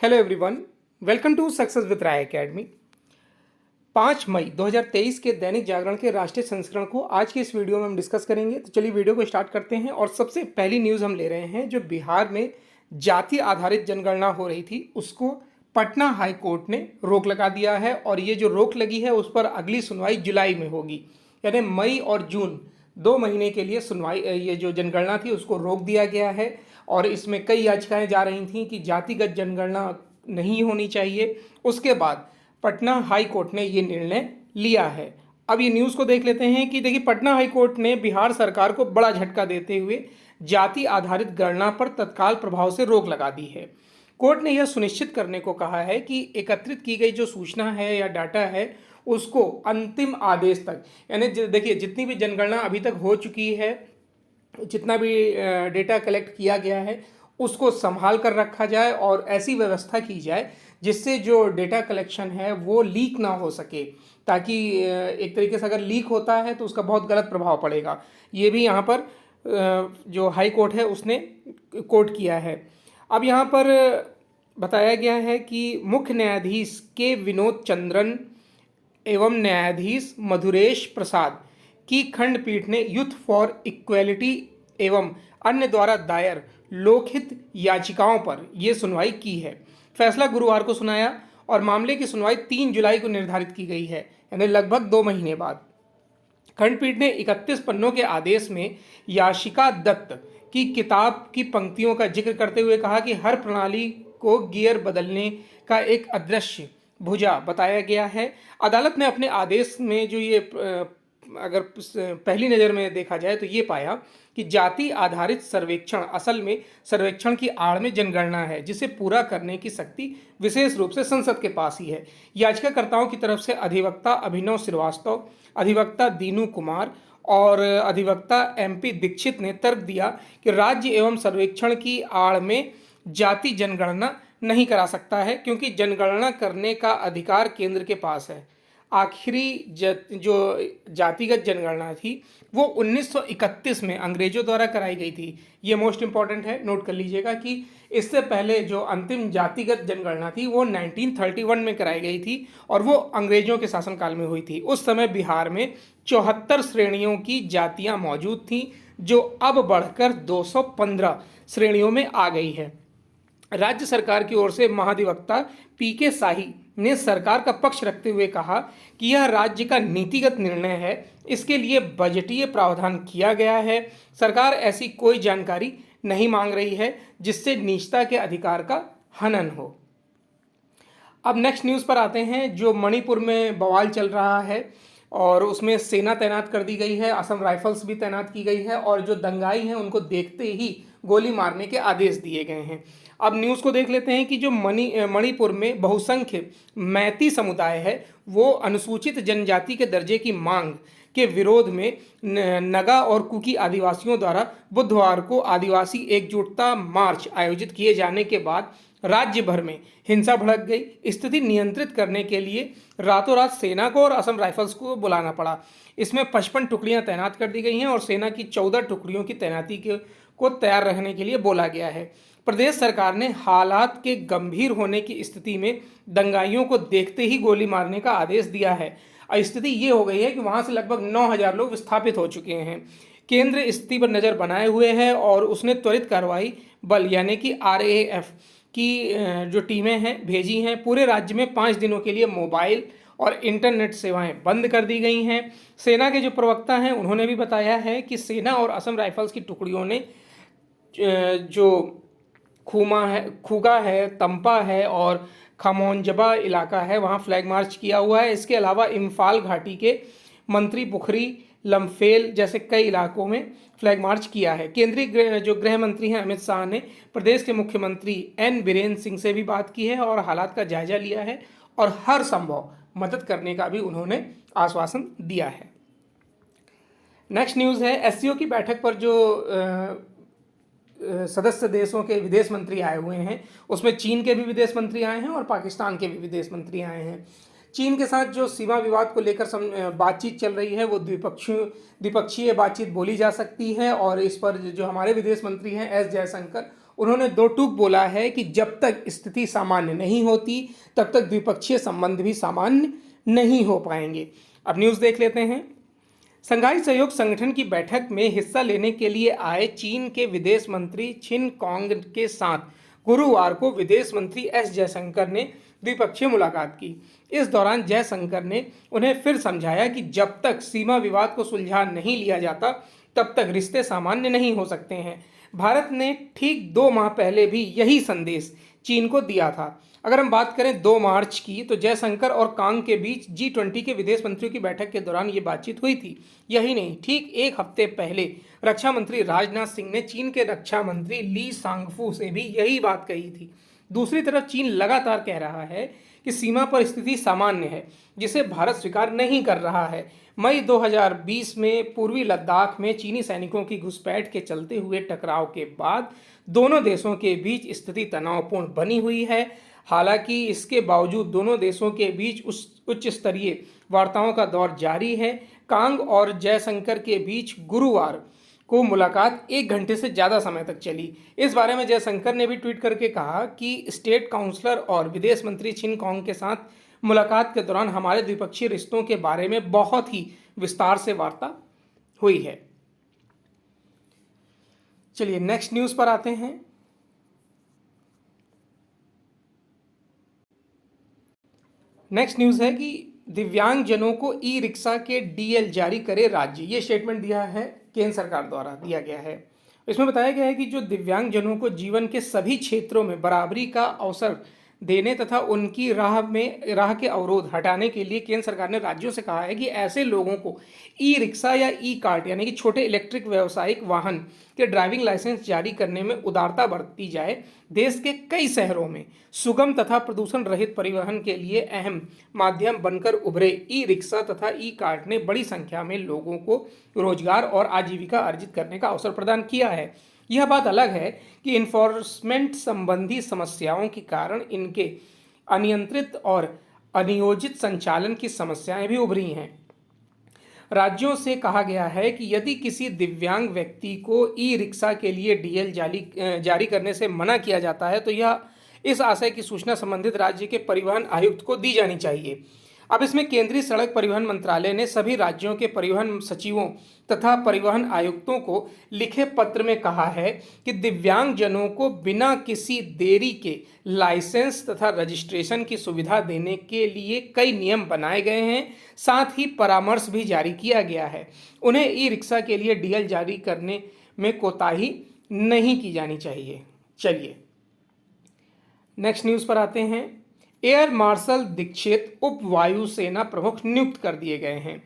Hello everyone, welcome to success with Rai academy. 5 मई 2023 के दैनिक जागरण के राष्ट्रीय संस्करण को आज की इस वीडियो में हम डिस्कस करेंगे। तो चलिए वीडियो को स्टार्ट करते हैं। और सबसे पहली न्यूज़ हम ले रहे हैं, जो बिहार में जाति आधारित जनगणना हो रही थी उसको पटना हाई कोर्ट ने रोक लगा दिया है। और ये जो रोक लगी है उस पर अगली सुनवाई जुलाई में होगी, यानी मई और जून 2 महीने के लिए सुनवाई, ये जो जनगणना थी उसको रोक दिया गया है। और इसमें कई याचिकाएं जा रही थीं कि जातिगत जनगणना नहीं होनी चाहिए। उसके बाद पटना हाई कोर्ट ने ये निर्णय लिया है। अब ये न्यूज़ को देख लेते हैं कि देखिए, पटना हाई कोर्ट ने बिहार सरकार को बड़ा झटका देते हुए जाति आधारित गणना पर तत्काल प्रभाव से रोक लगा दी है। कोर्ट ने यह सुनिश्चित करने को कहा है कि एकत्रित की गई जो सूचना है या डाटा है उसको अंतिम आदेश तक, यानी देखिए जितनी भी जनगणना अभी तक हो चुकी है, जितना भी डेटा कलेक्ट किया गया है उसको संभाल कर रखा जाए और ऐसी व्यवस्था की जाए जिससे जो डेटा कलेक्शन है वो लीक ना हो सके, ताकि एक तरीके से अगर लीक होता है तो उसका बहुत गलत प्रभाव पड़ेगा। ये भी यहाँ पर जो हाई कोर्ट है उसने कोर्ट किया है। अब यहाँ पर बताया गया है कि मुख्य न्यायाधीश के विनोद चंद्रन एवं न्यायाधीश मधुरेश प्रसाद की खंडपीठ ने यूथ फॉर इक्वेलिटी एवं अन्य द्वारा दायर लोकहित याचिकाओं पर यह सुनवाई की है। फैसला गुरुवार को सुनाया और मामले की सुनवाई 3 जुलाई को निर्धारित की गई है, यानी लगभग 2 महीने बाद। खंडपीठ ने 31 पन्नों के आदेश में याचिका दत्त की किताब की पंक्तियों का जिक्र करते हुए कहा कि हर प्रणाली को गियर बदलने का एक अदृश्य भुजा बताया गया है। अदालत ने अपने आदेश में जो ये अगर पहली नज़र में देखा जाए तो ये पाया कि जाति आधारित सर्वेक्षण असल में सर्वेक्षण की आड़ में जनगणना है, जिसे पूरा करने की शक्ति विशेष रूप से संसद के पास ही है। याचिकाकर्ताओं की तरफ से अधिवक्ता अभिनव श्रीवास्तव, अधिवक्ता दीनू कुमार और अधिवक्ता MP दीक्षित ने तर्क दिया कि राज्य एवं सर्वेक्षण की आड़ में जाति जनगणना नहीं करा सकता है, क्योंकि जनगणना करने का अधिकार केंद्र के पास है। आखिरी जो जातिगत जनगणना थी वो 1931 में अंग्रेजों द्वारा कराई गई थी। ये मोस्ट इंपॉर्टेंट है, नोट कर लीजिएगा कि इससे पहले जो अंतिम जातिगत जनगणना थी वो 1931 में कराई गई थी और वो अंग्रेजों के शासनकाल में हुई थी। उस समय बिहार में 74 श्रेणियों की जातियां मौजूद थीं, जो अब बढ़कर 215 श्रेणियों में आ गई है। राज्य सरकार की ओर से महाधिवक्ता PK शाही ने सरकार का पक्ष रखते हुए कहा कि यह राज्य का नीतिगत निर्णय है, इसके लिए बजटीय प्रावधान किया गया है। सरकार ऐसी कोई जानकारी नहीं मांग रही है जिससे निजता के अधिकार का हनन हो। अब नेक्स्ट न्यूज़ पर आते हैं। जो मणिपुर में बवाल चल रहा है और उसमें सेना तैनात कर दी गई है, असम राइफल्स भी तैनात की गई है और जो दंगाई हैं उनको देखते ही गोली मारने के आदेश दिए गए हैं। अब न्यूज़ को देख लेते हैं कि जो मणिपुर में बहुसंख्य मैती समुदाय है वो अनुसूचित जनजाति के दर्जे की मांग के विरोध में नगा और कुकी आदिवासियों द्वारा बुधवार को आदिवासी एकजुटता मार्च आयोजित किए जाने के बाद राज्य भर में हिंसा भड़क गई। स्थिति नियंत्रित करने के लिए रातों रात सेना को और असम राइफल्स को बुलाना पड़ा। इसमें 55 टुकड़ियां तैनात कर दी गई हैं और सेना की 14 टुकड़ियों की तैनाती को तैयार रहने के लिए बोला गया है। प्रदेश सरकार ने हालात के गंभीर होने की स्थिति में दंगाइयों को देखते ही गोली मारने का आदेश दिया है। स्थिति ये हो गई है कि वहाँ से लगभग 9,000 लोग विस्थापित हो चुके हैं। केंद्र स्थिति पर नज़र बनाए हुए है और उसने त्वरित कार्रवाई बल यानी कि RAF की जो टीमें हैं भेजी हैं। पूरे राज्य में 5 दिनों के लिए मोबाइल और इंटरनेट सेवाएं बंद कर दी गई हैं। सेना के जो प्रवक्ता हैं उन्होंने भी बताया है कि सेना और असम राइफल्स की टुकड़ियों ने जो खुगा है, तंपा है और खमौंजबा इलाका है वहाँ फ्लैग मार्च किया हुआ है। इसके अलावा इम्फाल घाटी के मंत्री पुखरी लम्फेल जैसे कई इलाकों में फ्लैग मार्च किया है। केंद्रीय जो गृह मंत्री हैं अमित शाह ने प्रदेश के मुख्यमंत्री N बीरेन्द्र सिंह से भी बात की है और हालात का जायजा लिया है और हर संभव मदद करने का भी उन्होंने आश्वासन दिया है। नेक्स्ट न्यूज़ है SCO की बैठक पर जो सदस्य देशों के विदेश मंत्री आए हुए हैं उसमें चीन के भी विदेश मंत्री आए हैं और पाकिस्तान के भी विदेश मंत्री आए हैं। चीन के साथ जो सीमा विवाद को लेकर बातचीत चल रही है वो द्विपक्षीय बातचीत बोली जा सकती है और इस पर जो हमारे विदेश मंत्री हैं S जयशंकर उन्होंने दो टूक बोला है कि जब तक स्थिति सामान्य नहीं होती तब तक द्विपक्षीय संबंध भी सामान्य नहीं हो पाएंगे। अब न्यूज़ देख लेते हैं। शंघाई सहयोग संगठन की बैठक में हिस्सा लेने के लिए आए चीन के विदेश मंत्री छिन कॉन्ग के साथ गुरुवार को विदेश मंत्री एस जयशंकर ने द्विपक्षीय मुलाकात की। इस दौरान जयशंकर ने उन्हें फिर समझाया कि जब तक सीमा विवाद को सुलझा नहीं लिया जाता तब तक रिश्ते सामान्य नहीं हो सकते हैं। भारत ने ठीक 2 माह पहले भी यही संदेश चीन को दिया था। अगर हम बात करें 2 मार्च की, तो जयशंकर और कांग के बीच G20 के विदेश मंत्रियों की बैठक के दौरान ये बातचीत हुई थी। यही नहीं, ठीक 1 हफ्ते पहले रक्षा मंत्री राजनाथ सिंह ने चीन के रक्षा मंत्री ली सांगफू से भी यही बात कही थी। दूसरी तरफ चीन लगातार कह रहा है कि सीमा पर स्थिति सामान्य है, जिसे भारत स्वीकार नहीं कर रहा है। मई 2020 में पूर्वी लद्दाख में चीनी सैनिकों की घुसपैठ के चलते हुए टकराव के बाद दोनों देशों के बीच स्थिति तनावपूर्ण बनी हुई है। हालांकि इसके बावजूद दोनों देशों के बीच उच्च स्तरीय वार्ताओं का दौर जारी है। कांग और जयशंकर के बीच गुरुवार को मुलाकात 1 घंटे से ज़्यादा समय तक चली। इस बारे में जयशंकर ने भी ट्वीट करके कहा कि स्टेट काउंसलर और विदेश मंत्री छिन कॉन्ग के साथ मुलाकात के दौरान हमारे द्विपक्षीय रिश्तों के बारे में बहुत ही विस्तार से वार्ता हुई है। चलिए नेक्स्ट न्यूज़ पर आते हैं। नेक्स्ट न्यूज़ है कि दिव्यांगजनों को ई रिक्शा के डीएल जारी करे राज्य। ये स्टेटमेंट दिया है केंद्र सरकार द्वारा दिया गया है। इसमें बताया गया है कि जो दिव्यांगजनों को जीवन के सभी क्षेत्रों में बराबरी का अवसर देने तथा उनकी राह के अवरोध हटाने के लिए केंद्र सरकार ने राज्यों से कहा है कि ऐसे लोगों को ई रिक्शा या ई कार्ट यानी कि छोटे इलेक्ट्रिक व्यावसायिक वाहन के ड्राइविंग लाइसेंस जारी करने में उदारता बरती जाए। देश के कई शहरों में सुगम तथा प्रदूषण रहित परिवहन के लिए अहम माध्यम बनकर उभरे ई रिक्शा तथा ई कार्ट ने बड़ी संख्या में लोगों को रोजगार और आजीविका अर्जित करने का अवसर प्रदान किया है। यह बात अलग है कि इन्फोर्समेंट संबंधी समस्याओं के कारण इनके अनियंत्रित और अनियोजित संचालन की समस्याएं भी उभरी हैं। राज्यों से कहा गया है कि यदि किसी दिव्यांग व्यक्ति को ई रिक्शा के लिए डीएल जारी करने से मना किया जाता है तो यह इस आशय की सूचना संबंधित राज्य के परिवहन आयुक्त को दी जानी चाहिए। अब इसमें केंद्रीय सड़क परिवहन मंत्रालय ने सभी राज्यों के परिवहन सचिवों तथा परिवहन आयुक्तों को लिखे पत्र में कहा है कि दिव्यांगजनों को बिना किसी देरी के लाइसेंस तथा रजिस्ट्रेशन की सुविधा देने के लिए कई नियम बनाए गए हैं। साथ ही परामर्श भी जारी किया गया है। उन्हें ई रिक्शा के लिए डीएल जारी करने में कोताही नहीं की जानी चाहिए। चलिए नेक्स्ट न्यूज़ पर आते हैं। एयर मार्शल दीक्षित उप वायुसेना प्रमुख नियुक्त कर दिए गए हैं।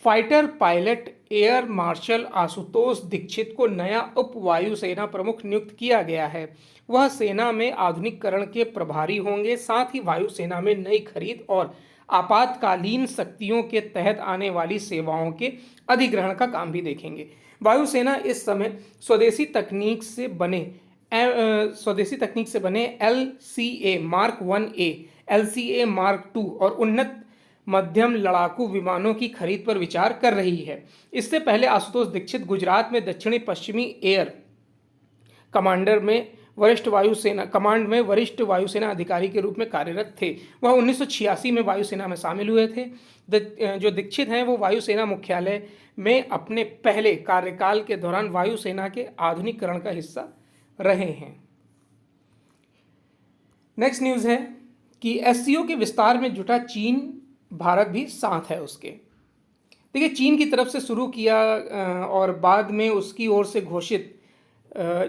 Fighter pilot air marshal Ashutosh Dikshit को नया उप वायुसेना प्रमुख नियुक्त किया गया है। वह सेना में आधुनिकीकरण के प्रभारी होंगे। साथ ही वायुसेना में नई खरीद और आपातकालीन शक्तियों के तहत आने वाली सेवाओं के अधिग्रहण का काम भी देखेंगे। वायुसेना इस समय स्वदेशी तकनीक से बने LCA Mark 1A, LCA Mark 2 और उन्नत मध्यम लड़ाकू विमानों की खरीद पर विचार कर रही है। इससे पहले आशुतोष दीक्षित गुजरात में दक्षिणी पश्चिमी एयर कमांड में वरिष्ठ वायुसेना अधिकारी के रूप में कार्यरत थे। वह 1986 में वायुसेना में शामिल हुए थे। जो दीक्षित हैं वो वायुसेना मुख्यालय में अपने पहले कार्यकाल के दौरान वायुसेना के आधुनिकीकरण का हिस्सा रहे हैं। नेक्स्ट न्यूज़ है कि SCO के विस्तार में जुटा चीन, भारत भी साथ है उसके। देखिए, चीन की तरफ से शुरू किया और बाद में उसकी ओर से घोषित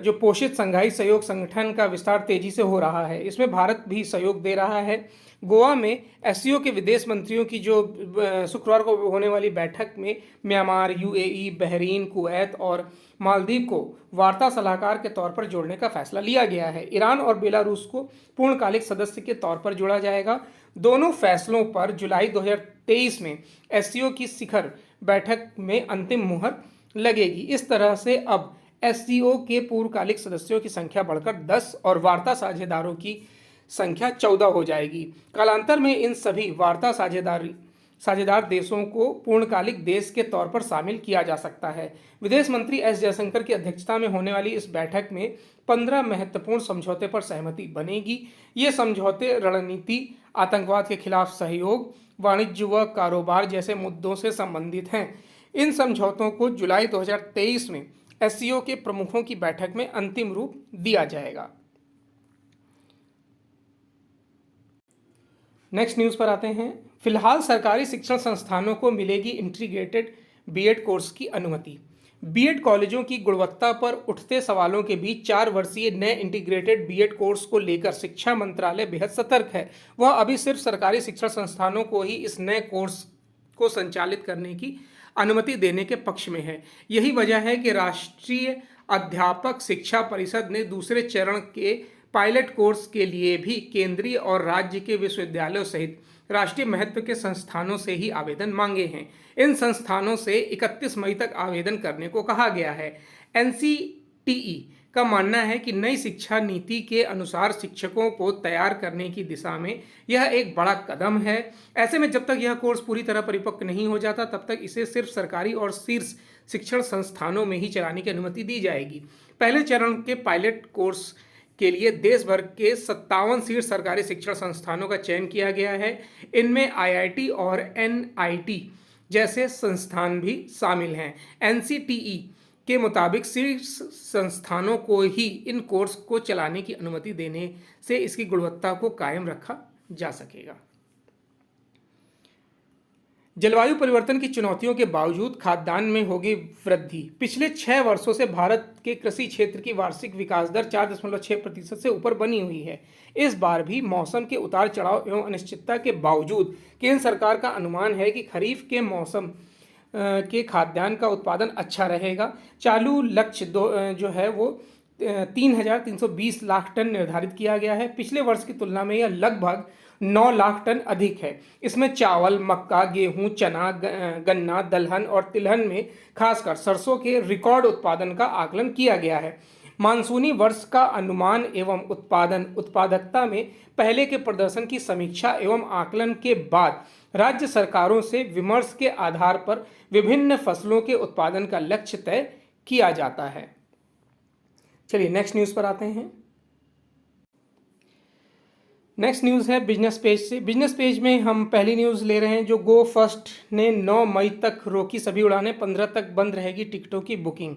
जो पोषित शंघाई सहयोग संगठन का विस्तार तेजी से हो रहा है। इसमें भारत भी सहयोग दे रहा है। गोवा में SCO के विदेश मंत्रियों की जो शुक्रवार को होने वाली बैठक में म्यांमार, UAE, बहरीन, कुवैत और मालदीव को वार्ता सलाहकार के तौर पर जोड़ने का फैसला लिया गया है। ईरान और बेलारूस को पूर्णकालिक सदस्य के तौर पर जोड़ा जाएगा। दोनों फैसलों पर जुलाई 2023 में SCO की शिखर बैठक में अंतिम मुहर लगेगी। इस तरह से अब SCO के पूर्णकालिक सदस्यों की संख्या बढ़कर 10 और वार्ता साझेदारों की संख्या 14 हो जाएगी। कालांतर में इन सभी वार्ता साझेदार देशों को पूर्णकालिक देश के तौर पर शामिल किया जा सकता है। विदेश मंत्री एस जयशंकर की अध्यक्षता में होने वाली इस बैठक में 15 महत्वपूर्ण समझौते पर सहमति बनेगी। ये समझौते रणनीति, आतंकवाद के खिलाफ सहयोग, वाणिज्य व कारोबार जैसे मुद्दों से संबंधित हैं। इन समझौतों को जुलाई 2023 में एससीओ के प्रमुखों की बैठक में अंतिम रूप दिया जाएगा। नेक्स्ट न्यूज़ पर आते हैं। फिलहाल सरकारी शिक्षण संस्थानों को मिलेगी इंटीग्रेटेड बीएड कोर्स की अनुमति। बीएड कॉलेजों की गुणवत्ता पर उठते सवालों के बीच 4 वर्षीय नए इंटीग्रेटेड बीएड कोर्स को लेकर शिक्षा मंत्रालय बेहद सतर्क है। वह अभी सिर्फ सरकारी शिक्षण संस्थानों को ही इस नए कोर्स को संचालित करने की अनुमति देने के पक्ष में है। यही वजह है कि राष्ट्रीय अध्यापक शिक्षा परिषद ने दूसरे चरण के पायलट कोर्स के लिए भी केंद्रीय और राज्य के विश्वविद्यालयों सहित राष्ट्रीय महत्व के संस्थानों से ही आवेदन मांगे हैं। इन संस्थानों से 31 मई तक आवेदन करने को कहा गया है। एनसीटीई का मानना है कि नई शिक्षा नीति के अनुसार शिक्षकों को तैयार करने की दिशा में यह एक बड़ा कदम है। ऐसे में जब तक यह कोर्स पूरी तरह परिपक्व नहीं हो जाता, तब तक इसे सिर्फ सरकारी और शीर्ष शिक्षण संस्थानों में ही चलाने की अनुमति दी जाएगी। पहले चरण के पायलट कोर्स के लिए देश भर के 57 शीर्ष सरकारी शिक्षण संस्थानों का चयन किया गया है। इनमें आईआईटी और एनआईटी जैसे संस्थान भी शामिल हैं। एनसीटीई के मुताबिक शीर्ष संस्थानों को ही इन कोर्स को चलाने की अनुमति देने से इसकी गुणवत्ता को कायम रखा जा सकेगा। जलवायु परिवर्तन की चुनौतियों के बावजूद खाद्यान्न में होगी वृद्धि। पिछले 6 वर्षों से भारत के कृषि क्षेत्र की वार्षिक विकास दर 4.6% से ऊपर बनी हुई है। इस बार भी मौसम के उतार चढ़ाव एवं अनिश्चितता के बावजूद केंद्र सरकार का अनुमान है कि खरीफ के मौसम के खाद्यान्न का उत्पादन अच्छा रहेगा। चालू लक्ष्य जो है वो 3,320 लाख टन निर्धारित किया गया है। पिछले वर्ष की तुलना में यह लगभग 9 लाख टन अधिक है। इसमें चावल, मक्का, गेहूं, चना, गन्ना, दलहन और तिलहन में खासकर सरसों के रिकॉर्ड उत्पादन का आकलन किया गया है। मानसूनी वर्ष का अनुमान एवं उत्पादकता में पहले के प्रदर्शन की समीक्षा एवं आकलन के बाद राज्य सरकारों से विमर्श के आधार पर विभिन्न फसलों के उत्पादन का लक्ष्य तय किया जाता है। चलिए नेक्स्ट न्यूज़ पर आते हैं। नेक्स्ट न्यूज़ है बिजनेस पेज से। बिजनेस पेज में हम पहली न्यूज़ ले रहे हैं जो गो फर्स्ट ने 9 मई तक रोकी सभी उड़ानें, 15 तक बंद रहेगी टिकटों की बुकिंग।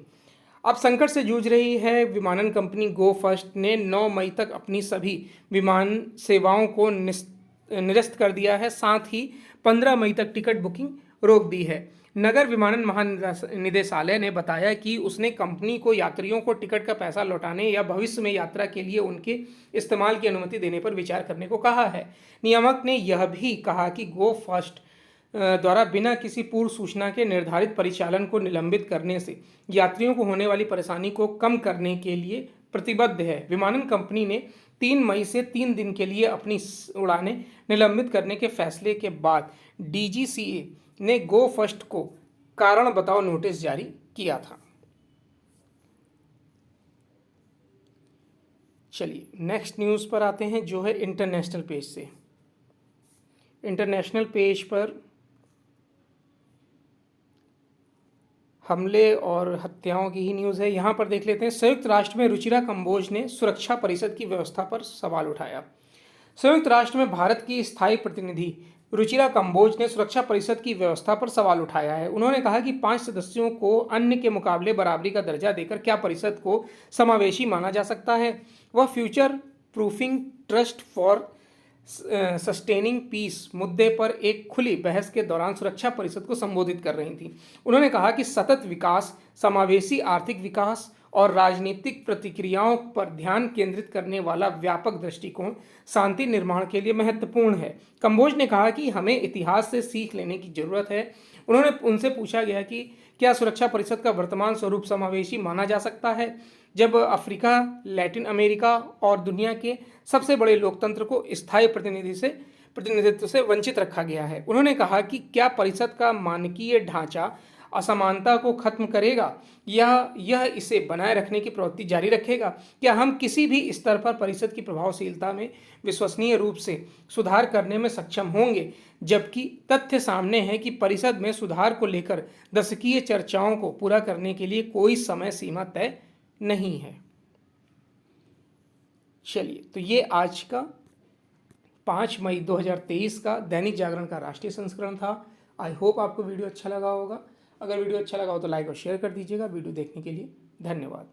अब संकट से जूझ रही है विमानन कंपनी गो फर्स्ट ने 9 मई तक अपनी सभी विमान सेवाओं को निरस्त कर दिया है। साथ ही 15 मई तक टिकट बुकिंग रोक दी है। नगर विमानन महानिदेशालय ने बताया कि उसने कंपनी को यात्रियों को टिकट का पैसा लौटाने या भविष्य में यात्रा के लिए उनके इस्तेमाल की अनुमति देने पर विचार करने को कहा है। नियामक ने यह भी कहा कि गो फर्स्ट द्वारा बिना किसी पूर्व सूचना के निर्धारित परिचालन को निलंबित करने से यात्रियों को होने वाली परेशानी को कम करने के लिए प्रतिबद्ध है। विमानन कंपनी ने 3 मई से 3 दिन के लिए अपनी उड़ानें निलंबित करने के फैसले के बाद डीजीसीए ने गो फर्स्ट को कारण बताओ नोटिस जारी किया था। चलिए नेक्स्ट न्यूज़ पर आते हैं जो है इंटरनेशनल पेज से। इंटरनेशनल पेज पर हमले और हत्याओं की ही न्यूज़ है। यहाँ पर देख लेते हैं। संयुक्त राष्ट्र में रुचिरा कंबोज ने सुरक्षा परिषद की व्यवस्था पर सवाल उठाया। संयुक्त राष्ट्र में भारत की स्थायी प्रतिनिधि रुचिरा कंबोज ने सुरक्षा परिषद की व्यवस्था पर सवाल उठाया है। उन्होंने कहा कि 5 सदस्यों को अन्य के मुकाबले बराबरी का दर्जा देकर क्या परिषद को समावेशी माना जा सकता है। वह future proofing trust for sustaining peace मुद्दे पर एक खुली बहस के दौरान सुरक्षा परिषद को संबोधित कर रही थी। उन्होंने कहा कि सतत विकास, समावेशी आर्थिक विकास और राजनीतिक प्रतिक्रियाओं पर ध्यान केंद्रित करने वाला व्यापक दृष्टिकोण शांति निर्माण के लिए महत्वपूर्ण है। कंबोज ने कहा कि हमें इतिहास से सीख लेने की जरूरत है। उन्होंने उनसे पूछा गया कि क्या सुरक्षा परिषद का वर्तमान स्वरूप समावेशी माना जा सकता है जब अफ्रीका, लैटिन अमेरिका और दुनिया के सबसे बड़े लोकतंत्र को स्थायी प्रतिनिधित्व से वंचित रखा गया है। उन्होंने कहा कि क्या परिषद का मानकीय ढांचा असमानता को खत्म करेगा या यह इसे बनाए रखने की प्रवृत्ति जारी रखेगा? क्या हम किसी भी स्तर पर परिषद की प्रभावशीलता में विश्वसनीय रूप से सुधार करने में सक्षम होंगे? जबकि तथ्य सामने है कि परिषद में सुधार को लेकर दशकीय चर्चाओं को पूरा करने के लिए कोई समय सीमा तय नहीं है। चलिए, तो ये आज का 5 मई 2023 का दैनिक जागरण का राष्ट्रीय संस्करण था। आई होप आपको वीडियो अच्छा लगा होगा। अगर वीडियो अच्छा लगा हो तो लाइक और शेयर कर दीजिएगा। वीडियो देखने के लिए धन्यवाद।